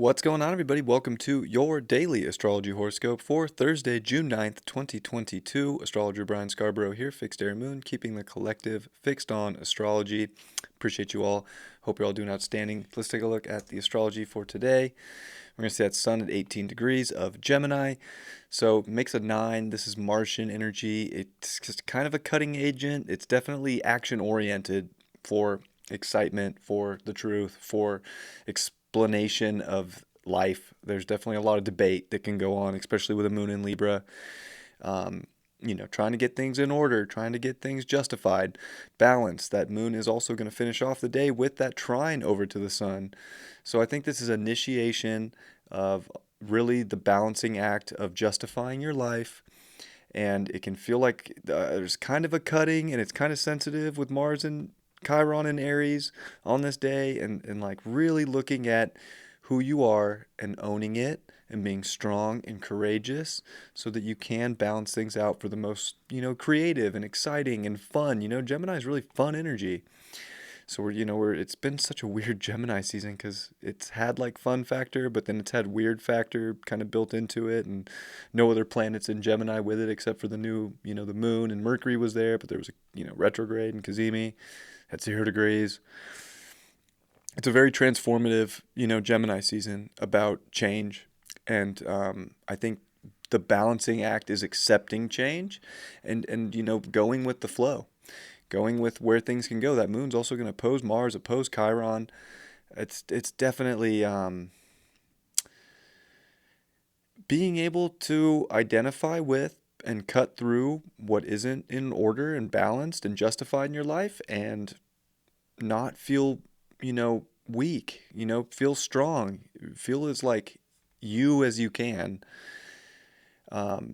What's going on, everybody? Welcome to your daily astrology horoscope for Thursday, June 9th, 2022. Astrologer Brian Scarborough here, Fixed Air Moon, keeping the collective fixed on astrology. Appreciate you all. Hope you're all doing outstanding. Let's take a look at the astrology for today. We're going to see that Sun at 18 degrees of Gemini. So makes a 9. This is Martian energy. It's just kind of a cutting agent. It's definitely action oriented for excitement, for the truth, for explanation of life. There's definitely a lot of debate that can go on, especially with a moon in Libra. Um, Trying to get things in order, trying to get things justified, balance. That moon is also going to finish off the day with that trine over to the sun. So I think this is initiation of really the balancing act of justifying your life. And it can feel like there's kind of a cutting, and it's kind of sensitive with Mars and Chiron and Aries on this day, and like really looking at who you are and owning it and being strong and courageous so that you can balance things out for the most, creative and exciting and fun. Gemini is really fun energy. So it's been such a weird Gemini season because it's had like fun factor, but then it's had weird factor kind of built into it, and no other planets in Gemini with it except for the new, the moon and Mercury was there, but there was a, retrograde in Cazimi at 0 degrees. It's a very transformative, Gemini season about change. And I think the balancing act is accepting change and going with the flow, going with where things can go. That moon's also going to oppose Mars, oppose Chiron. It's definitely being able to identify with and cut through what isn't in order and balanced and justified in your life, and not feel, weak, feel strong, feel as like you as you can,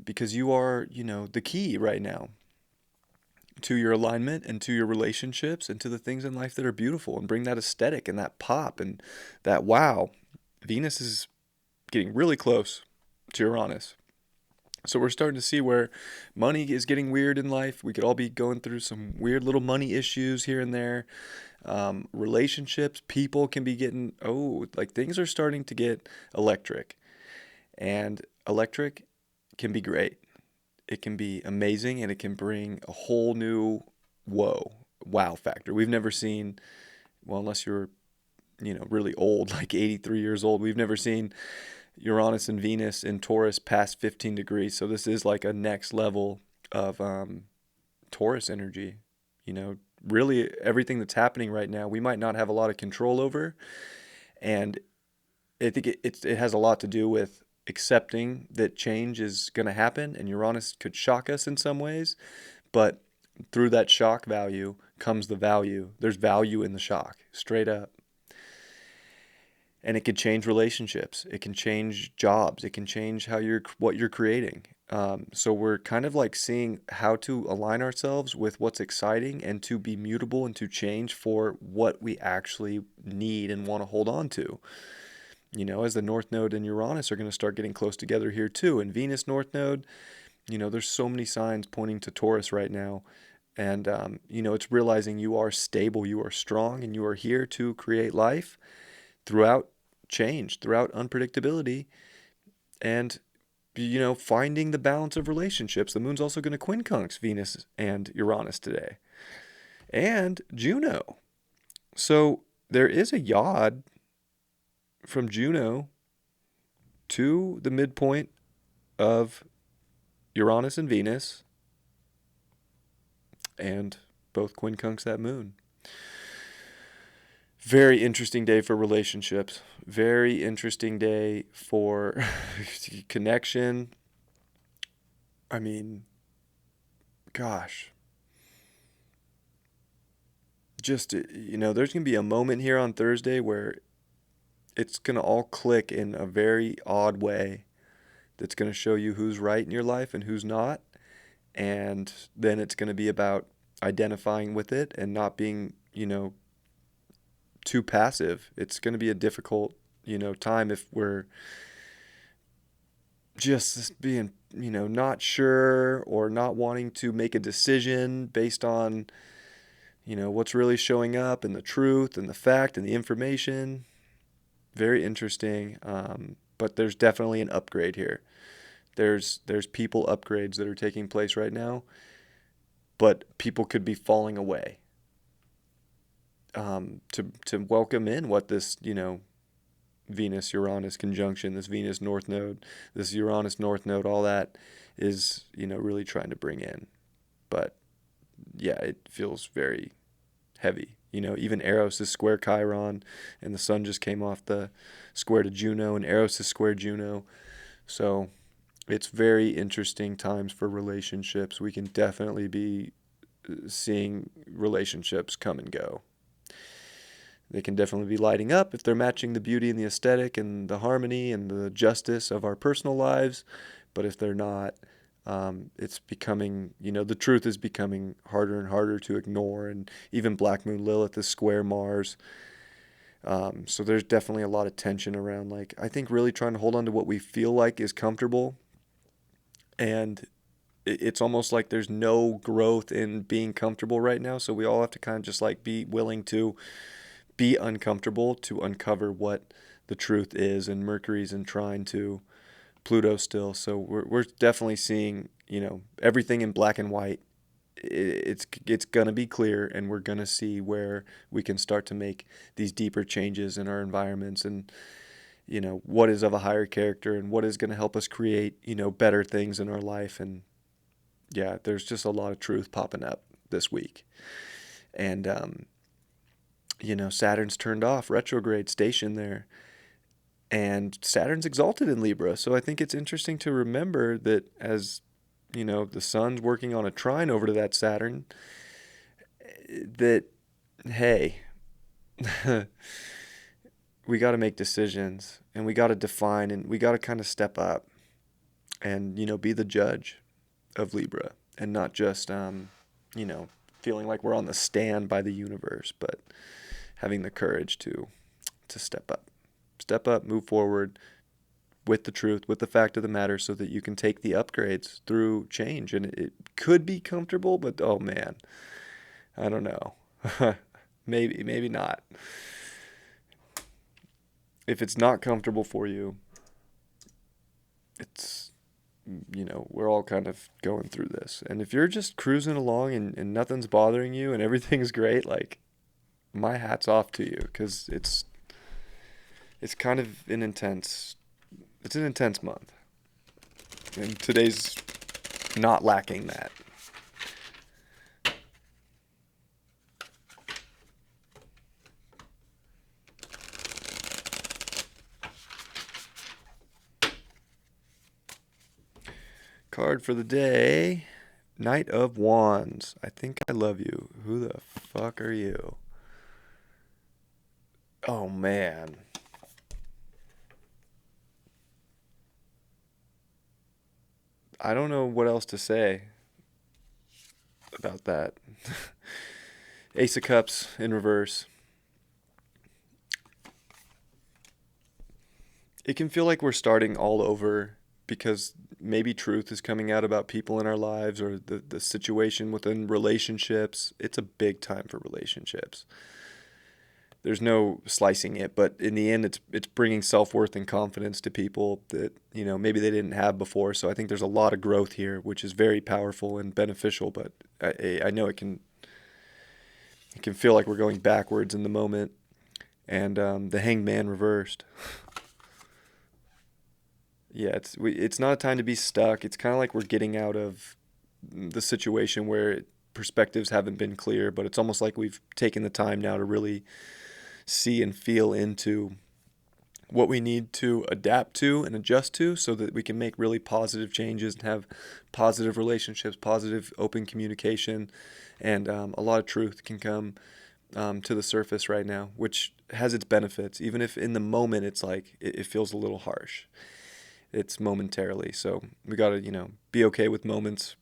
because you are, the key right now to your alignment and to your relationships and to the things in life that are beautiful, and bring that aesthetic and that pop and that wow. Venus is getting really close to Uranus. So we're starting to see where money is getting weird in life. We could all be going through some weird little money issues here and there. Relationships, people can be getting, like things are starting to get electric. And electric can be great. It can be amazing, and it can bring a whole new wow factor. We've never seen, well, unless you're, really old, like 83 years old, we've never seen Uranus and Venus in Taurus past 15 degrees. So this is like a next level of Taurus energy. Really everything that's happening right now, we might not have a lot of control over. And I think it has a lot to do with accepting that change is going to happen, and Uranus could shock us in some ways. But through that shock value comes the value. There's value in the shock, straight up. And it can change relationships. It can change jobs. It can change what you're creating. So we're kind of like seeing how to align ourselves with what's exciting and to be mutable and to change for what we actually need and want to hold on to. As the North Node and Uranus are going to start getting close together here too. And Venus North Node, there's so many signs pointing to Taurus right now. And, it's realizing you are stable, you are strong, and you are here to create life throughout change, throughout unpredictability, and finding the balance of relationships. The moon's also going to quincunx Venus and Uranus today, and Juno. So there is a yod from Juno to the midpoint of Uranus and Venus, and both quincunx that moon. Very interesting day for relationships. Very interesting day for connection. I mean, gosh. Just, there's going to be a moment here on Thursday where it's going to all click in a very odd way that's going to show you who's right in your life and who's not. And then it's going to be about identifying with it and not being, too passive. It's going to be a difficult, time if we're just being, not sure or not wanting to make a decision based on, what's really showing up and the truth and the fact and the information. very interesting. But there's definitely an upgrade here. There's people upgrades that are taking place right now, but people could be falling away to welcome in what this, Venus Uranus conjunction, this Venus North Node, this Uranus North Node, all that is, really trying to bring in. But yeah, it feels very heavy. Even Eros is square Chiron, and the sun just came off the square to Juno, and Eros is square Juno. So it's very interesting times for relationships. We can definitely be seeing relationships come and go. They can definitely be lighting up if they're matching the beauty and the aesthetic and the harmony and the justice of our personal lives. But if they're not, it's becoming, the truth is becoming harder and harder to ignore. And even Black Moon Lilith is square Mars. So there's definitely a lot of tension around, like, I think really trying to hold on to what we feel like is comfortable. And it's almost like there's no growth in being comfortable right now. So we all have to kind of just like be willing to be uncomfortable to uncover what the truth is. And Mercury's in trine to Pluto still. So we're definitely seeing, everything in black and white. It's going to be clear, and we're going to see where we can start to make these deeper changes in our environments, and what is of a higher character and what is going to help us create, better things in our life. And yeah, there's just a lot of truth popping up this week. And Saturn's turned off, retrograde station there. And Saturn's exalted in Libra. So I think it's interesting to remember that as, the sun's working on a trine over to that Saturn, that, hey, we got to make decisions, and we got to define, and we got to kind of step up and, be the judge of Libra, and not just, feeling like we're on the stand by the universe, but having the courage to step up. Step up, move forward with the truth, with the fact of the matter, so that you can take the upgrades through change. And it could be comfortable, but oh man, I don't know. Maybe not. If it's not comfortable for you, it's, we're all kind of going through this. And if you're just cruising along and nothing's bothering you and everything's great, like, my hat's off to you, because it's kind of an intense month. And today's not lacking that. Card for the day, Knight of Wands. I think I love you. Who the fuck are you? Oh man. I don't know what else to say about that. Ace of Cups in reverse. It can feel like we're starting all over, because maybe truth is coming out about people in our lives, or the situation within relationships. It's a big time for relationships. There's no slicing it, but in the end, it's bringing self-worth and confidence to people that, maybe they didn't have before. So I think there's a lot of growth here, which is very powerful and beneficial. But I know it can feel like we're going backwards in the moment. And the Hanged Man reversed. Yeah, it's not a time to be stuck. It's kind of like we're getting out of the situation where perspectives haven't been clear, but it's almost like we've taken the time now to really see and feel into what we need to adapt to and adjust to, so that we can make really positive changes and have positive relationships, positive open communication, and a lot of truth can come to the surface right now, which has its benefits, even if in the moment it's like it feels a little harsh. It's momentarily. So we got to, be okay with moments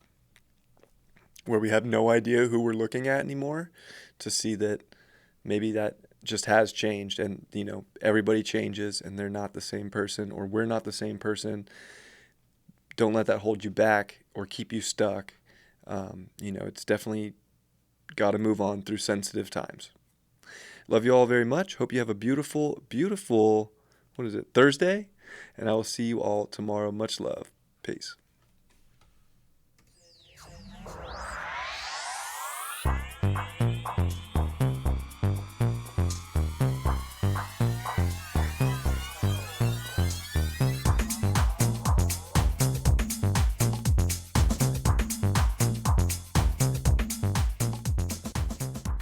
where we have no idea who we're looking at anymore, to see that maybe that just has changed, and, everybody changes, and they're not the same person, or we're not the same person. Don't let that hold you back or keep you stuck. It's definitely got to move on through sensitive times. Love you all very much. Hope you have a beautiful, beautiful what is it, Thursday. And I will see you all tomorrow. Much love. Peace.